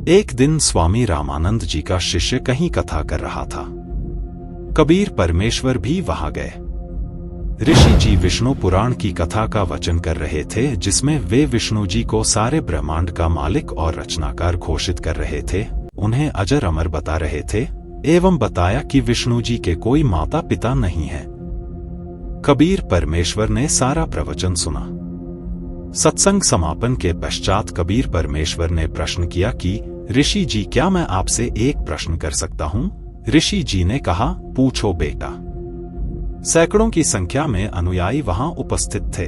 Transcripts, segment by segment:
एक दिन स्वामी रामानंद जी का शिष्य कहीं कथा कर रहा था। कबीर परमेश्वर भी वहां गए। ऋषि जी विष्णु पुराण की कथा का वचन कर रहे थे, जिसमें वे विष्णु जी को सारे ब्रह्मांड का मालिक और रचनाकार घोषित कर रहे थे, उन्हें अजर अमर बता रहे थे एवं बताया कि विष्णु जी के कोई माता पिता नहीं है। कबीर परमेश्वर ने सारा प्रवचन सुना। सत्संग समापन के पश्चात कबीर परमेश्वर ने प्रश्न किया कि ऋषि जी, क्या मैं आपसे एक प्रश्न कर सकता हूं? ऋषि जी ने कहा, पूछो बेटा। सैकड़ों की संख्या में अनुयायी वहां उपस्थित थे।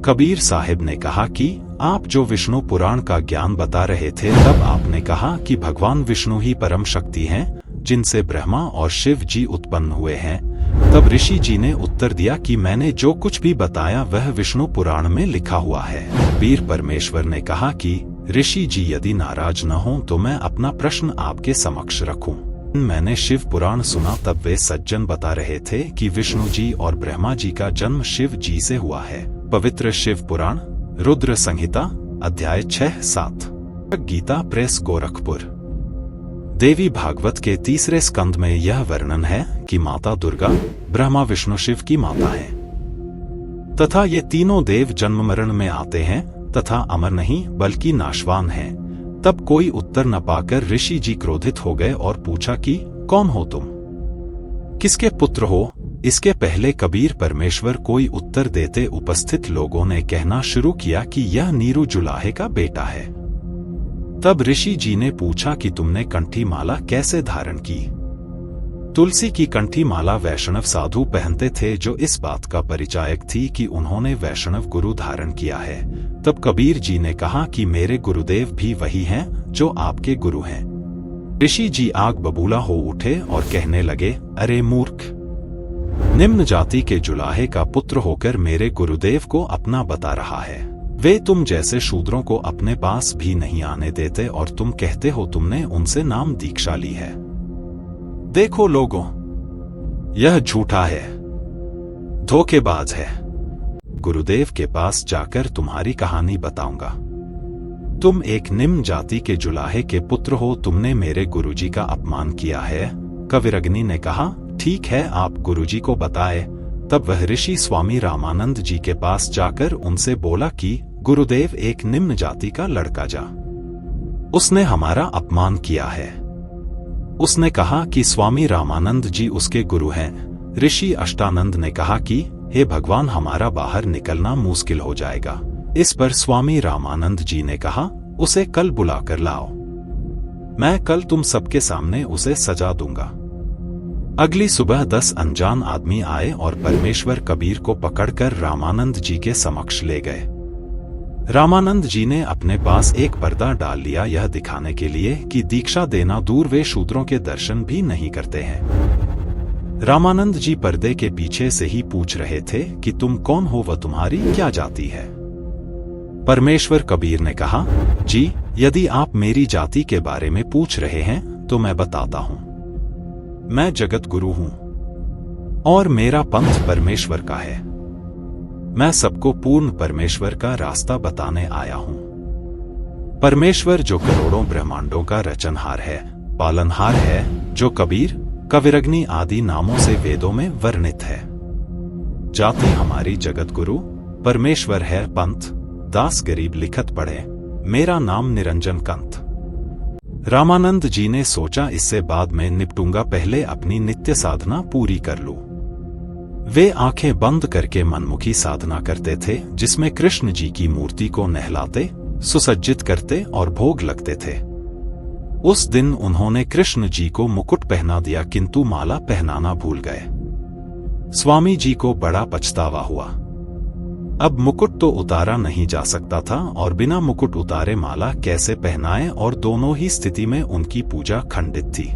कबीर साहिब ने कहा कि आप जो विष्णु पुराण का ज्ञान बता रहे थे, तब आपने कहा कि भगवान विष्णु ही परम शक्ति हैं, जिनसे ब्रह्मा और शिव जी उत्पन्न हुए हैं। तब ऋषि जी ने उत्तर दिया कि मैंने जो कुछ भी बताया वह विष्णु पुराण में लिखा हुआ है। कबीर परमेश्वर ने कहा कि ऋषि जी, यदि नाराज न हो तो मैं अपना प्रश्न आपके समक्ष रखूं। मैंने शिव पुराण सुना, तब वे सज्जन बता रहे थे कि विष्णु जी और ब्रह्मा जी का जन्म शिव जी से हुआ है। पवित्र शिव पुराण, रुद्र संहिता, अध्याय 6-7। गीता प्रेस, गोरखपुर। देवी भागवत के 3 स्कंद में यह वर्णन है कि माता दुर्गा ब्रह्मा विष्णु शिव की माता है तथा ये तीनों देव जन्म मरण में आते हैं तथा अमर नहीं बल्कि नाशवान हैं। तब कोई उत्तर न पाकर ऋषि जी क्रोधित हो गए और पूछा कि कौन हो तुम, किसके पुत्र हो? इसके पहले कबीर परमेश्वर कोई उत्तर देते उपस्थित लोगों ने कहना शुरू किया कि यह नीरू जुलाहे का बेटा है। तब ऋषि जी ने पूछा कि तुमने कंठी माला कैसे धारण की? तुलसी की कंठी माला वैष्णव साधु पहनते थे, जो इस बात का परिचायक थी कि उन्होंने वैष्णव गुरु धारण किया है। तब कबीर जी ने कहा कि मेरे गुरुदेव भी वही हैं जो आपके गुरु हैं। ऋषि जी आग बबूला हो उठे और कहने लगे, अरे मूर्ख, निम्न जाति के जुलाहे का पुत्र होकर मेरे गुरुदेव को अपना बता रहा है। वे तुम जैसे शूद्रों को अपने पास भी नहीं आने देते और तुम कहते हो तुमने उनसे नाम दीक्षा ली है। देखो लोगों, यह झूठा है, धोखेबाज है। गुरुदेव के पास जाकर तुम्हारी कहानी बताऊंगा। तुम एक निम्न जाति के जुलाहे के पुत्र हो, तुमने मेरे गुरुजी का अपमान किया है। कविरग्नि ने कहा, ठीक है, आप गुरुजी को बताए। तब वह ऋषि स्वामी रामानंद जी के पास जाकर उनसे बोला कि गुरुदेव, एक निम्न जाति का लड़का जा, उसने हमारा अपमान किया है। उसने कहा कि स्वामी रामानंद जी उसके गुरु हैं। ऋषि अष्टानंद ने कहा कि हे भगवान, हमारा बाहर निकलना मुश्किल हो जाएगा। इस पर स्वामी रामानंद जी ने कहा, उसे कल बुलाकर लाओ, मैं कल तुम सबके सामने उसे सजा दूंगा। अगली सुबह 10 अनजान आदमी आए और परमेश्वर कबीर को पकड़कर रामानंद जी के समक्ष ले गए। रामानंद जी ने अपने पास एक पर्दा डाल लिया, यह दिखाने के लिए कि दीक्षा देना दूर, वे शूद्रों के दर्शन भी नहीं करते हैं। रामानंद जी पर्दे के पीछे से ही पूछ रहे थे कि तुम कौन हो, वह तुम्हारी क्या जाति है? परमेश्वर कबीर ने कहा, जी, यदि आप मेरी जाति के बारे में पूछ रहे हैं तो मैं बताता हूं। मैं जगत गुरु हूं और मेरा पंथ परमेश्वर का है। मैं सबको पूर्ण परमेश्वर का रास्ता बताने आया हूं। परमेश्वर जो करोड़ों ब्रह्मांडों का रचनहार है, पालनहार है, जो कबीर, कविरग्नि आदि नामों से वेदों में वर्णित है। जाति हमारी जगत गुरु, परमेश्वर है पंथ, दास गरीब लिखत पढ़े, मेरा नाम निरंजन कंथ। रामानंद जी ने सोचा, इससे बाद में निपटूंगा, पहले अपनी नित्य साधना पूरी कर लूं। वे आंखें बंद करके मनमुखी साधना करते थे, जिसमें कृष्ण जी की मूर्ति को नहलाते, सुसज्जित करते और भोग लगते थे। उस दिन उन्होंने कृष्ण जी को मुकुट पहना दिया, किंतु माला पहनाना भूल गए। स्वामी जी को बड़ा पछतावा हुआ। अब मुकुट तो उतारा नहीं जा सकता था और बिना मुकुट उतारे माला कैसे पहनाए, और दोनों ही स्थिति में उनकी पूजा खंडित थी।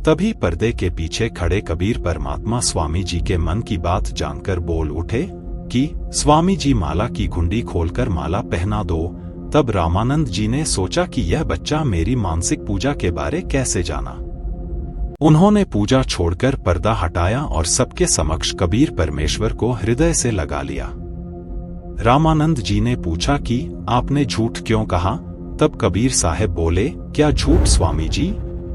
तभी पर्दे के पीछे खड़े कबीर परमात्मा स्वामी जी के मन की बात जानकर बोल उठे कि स्वामी जी, माला की घुंडी खोलकर माला पहना दो। तब रामानंद जी ने सोचा कि यह बच्चा मेरी मानसिक पूजा के बारे कैसे जाना। उन्होंने पूजा छोड़कर पर्दा हटाया और सबके समक्ष कबीर परमेश्वर को हृदय से लगा लिया। रामानंद जी ने पूछा कि आपने झूठ क्यों कहा? तब कबीर साहब बोले, क्या झूठ स्वामी जी?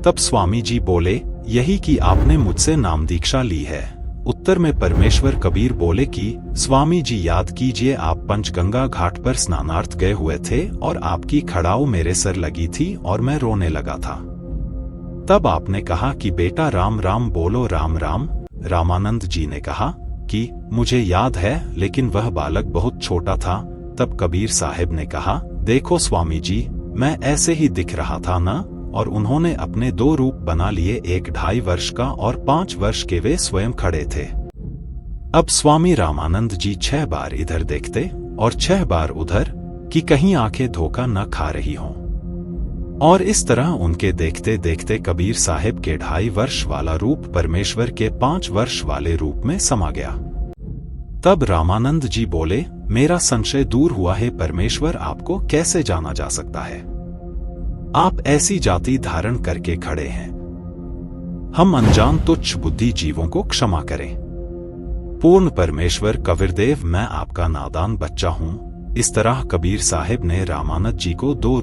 तब स्वामी जी बोले, यही कि आपने मुझसे नाम दीक्षा ली है। उत्तर में परमेश्वर कबीर बोले कि स्वामी जी याद कीजिए, आप पंचगंगा घाट पर स्नानार्थ गए हुए थे और आपकी खड़ाऊ मेरे सर लगी थी और मैं रोने लगा था। तब आपने कहा कि बेटा राम राम बोलो, राम राम। रामानंद जी ने कहा कि मुझे याद है, लेकिन वह बालक बहुत छोटा था। तब कबीर साहब ने कहा, देखो स्वामी जी, मैं ऐसे ही दिख रहा था ना। और उन्होंने अपने 2 रूप बना लिए, एक 2.5 वर्ष का और 5 वर्ष के। वे स्वयं खड़े थे। अब स्वामी रामानंद जी 6 बार इधर देखते और 6 बार उधर, कि कहीं आंखें धोखा न खा रही हों। और इस तरह उनके देखते देखते कबीर साहब के 2.5 वर्ष वाला रूप परमेश्वर के 5 वर्ष वाले रूप में समा गया। तब रामानंद जी बोले, मेरा संशय दूर हुआ है। परमेश्वर आपको कैसे जाना जा सकता है? आप ऐसी जाति धारण करके खड़े हैं। हम अनजान तुच्छ बुद्धि जीवों को क्षमा करें। पूर्ण परमेश्वर कबीरदेव, मैं आपका नादान बच्चा हूं। इस तरह कबीर साहब ने रामानंद जी को 2